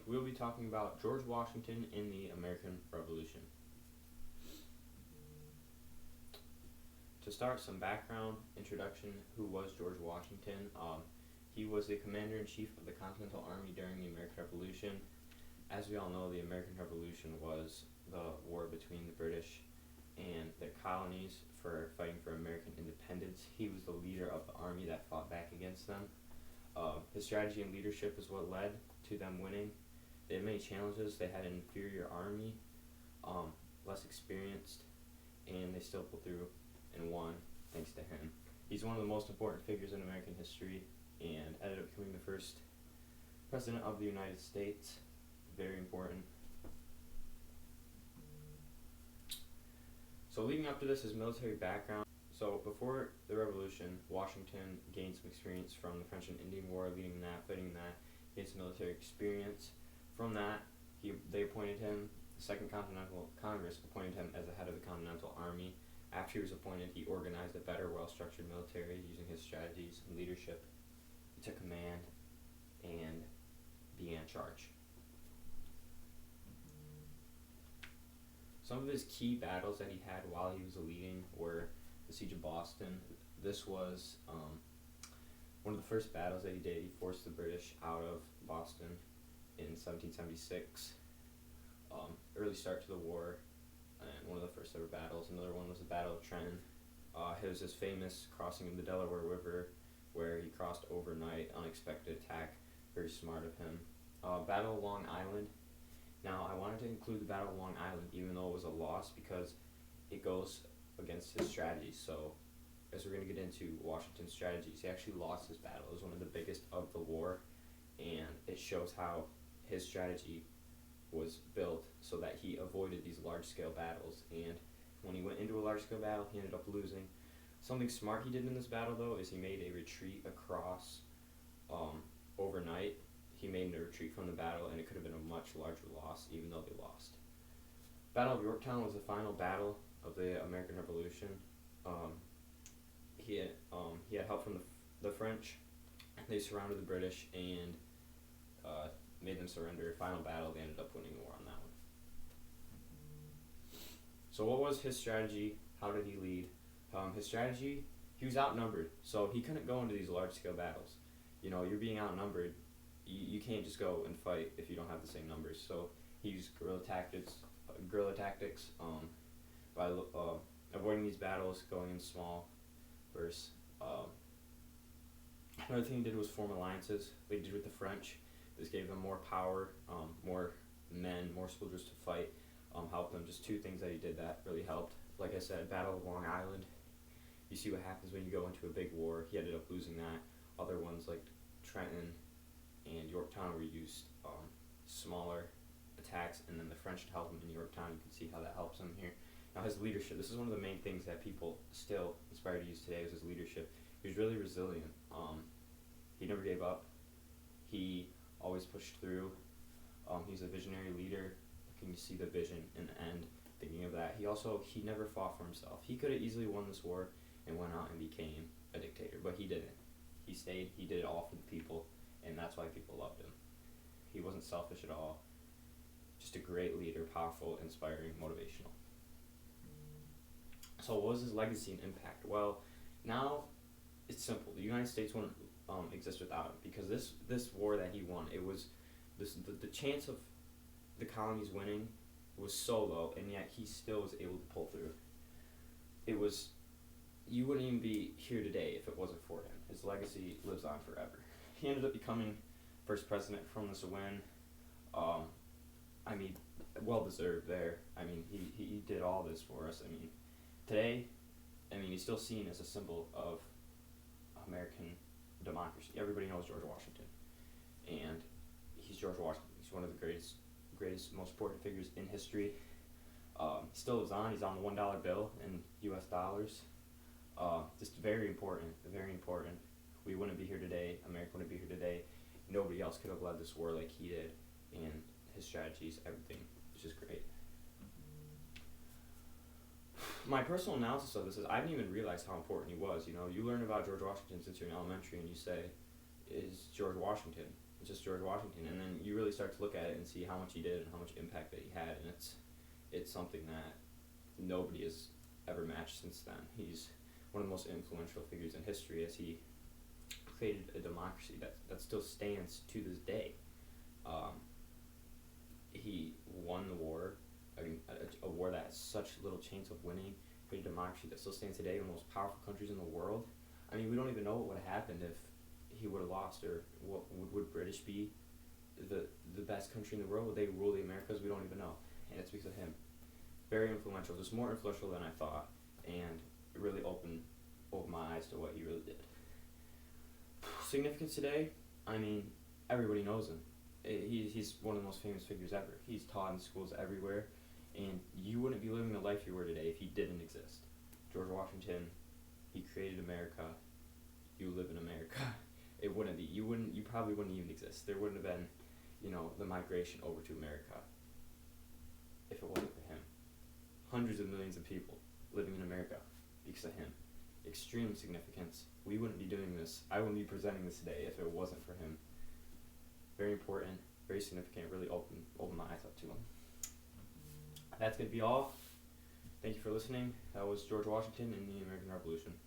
we'll be talking about George Washington in the American Revolution. To start, some background introduction. Who was George Washington? He was the commander-in-chief of the Continental Army during the American Revolution. As we all know, the American Revolution was the war between the British and their colonies for fighting for American independence. He was the leader of the army that fought back against them. His strategy and leadership is what led to them winning. They had many challenges. They had an inferior army, less experienced, and they still pulled through and won thanks to him. He's one of the most important figures in American history and ended up becoming the first president of the United States. Very important. So leading up to this, his military background. So before the Revolution, Washington gained some experience from the French and Indian War, leading that, fighting that. He had some military experience. From that, they appointed him, the Second Continental Congress appointed him as the head of the Continental Army. After he was appointed, he organized a better, well-structured military using his strategies and leadership. He took command and began charge. Some of his key battles that he had while he was leading were the Siege of Boston. This was one of the first battles that he did. He forced the British out of Boston in 1776. Early start to the war, and one of the first ever battles. Another one was the Battle of Trenton. It was his famous crossing of the Delaware River, where he crossed overnight, unexpected attack, very smart of him. Battle of Long Island. Now, I wanted to include the Battle of Long Island, even though it was a loss, because it goes against his strategies. So, as we're going to get into Washington's strategies, he actually lost his battle. It was one of the biggest of the war, and it shows how his strategy was built so that he avoided these large-scale battles. And when he went into a large-scale battle, he ended up losing. Something smart he did in this battle, though, is he made a retreat across overnight. He made a retreat from the battle, and it could have been a much larger loss, even though they lost. Battle of Yorktown was the final battle of the American Revolution. He had help from the French. They surrounded the British and made them surrender. Final battle, they ended up winning the war on that one. So what was his strategy? How did he lead? His strategy, he was outnumbered, so he couldn't go into these large-scale battles. You know, you're being outnumbered. You can't just go and fight if you don't have the same numbers. So he used guerrilla tactics by avoiding these battles, going in small bursts. Another thing he did was form alliances, like he did with the French. This gave them more power, more men, more soldiers to fight, helped them. Just two things that he did that really helped. Like I said, Battle of Long Island. You see what happens when you go into a big war. He ended up losing that. Other ones like Trenton and Yorktown were used smaller attacks, and then the French to help him in Yorktown. You can see how that helps him here. Now his leadership, this is one of the main things that people still inspire to use today, is his leadership. He was really resilient. He never gave up. He always pushed through. He's a visionary leader, looking to see the vision in the end, thinking of that. He never fought for himself. He could have easily won this war and went out and became a dictator, but he didn't. He stayed, he did it all for the people, and that's why people loved him. He wasn't selfish at all. Just a great leader, powerful, inspiring, motivational. So what was his legacy and impact? Well, now it's simple. The United States wouldn't exist without him, because this war that he won, it was the chance of the colonies winning was so low, and yet he still was able to pull through. You wouldn't even be here today if it wasn't for him. His legacy lives on forever. He ended up becoming first president from this win. Well deserved there. He did all this for us. Today, he's still seen as a symbol of American democracy. Everybody knows George Washington, and he's George Washington. He's one of the greatest, most important figures in history. He still lives on. He's on the $1 bill in U.S. dollars. Just very important, very important. We wouldn't be here today. America wouldn't be here today. Nobody else could have led this war like he did, and his strategies, everything, was just great. My personal analysis of this is I didn't even realize how important he was. You learn about George Washington since you're in elementary, and you say, is George Washington. It's just George Washington, and then you really start to look at it and see how much he did and how much impact that he had, and it's something that nobody has ever matched since then. He's one of the most influential figures in history, as he created a democracy that still stands to this day. He won the war, a war that has such little chance of winning, created a democracy that still stands today, one of the most powerful countries in the world. I mean, we don't even know what would have happened if he would have lost, or what would British be the best country in the world? Would they rule the Americas? We don't even know, and it's because of him. Very influential, just more influential than I thought, and it really opened my eyes to what he really did. Significance today, I mean, everybody knows him. He's one of the most famous figures ever. He's taught in schools everywhere, and you wouldn't be living the life you were today if he didn't exist. George Washington, he created America. You live in America. It wouldn't be. You probably wouldn't even exist. There wouldn't have been, the migration over to America if it wasn't for him. Hundreds of millions of people living in America because of him. Extreme significance. We wouldn't be doing this. I wouldn't be presenting this today if it wasn't for him. Very important, very significant, really opened my eyes up to him. That's going to be all. Thank you for listening. That was George Washington and the American Revolution.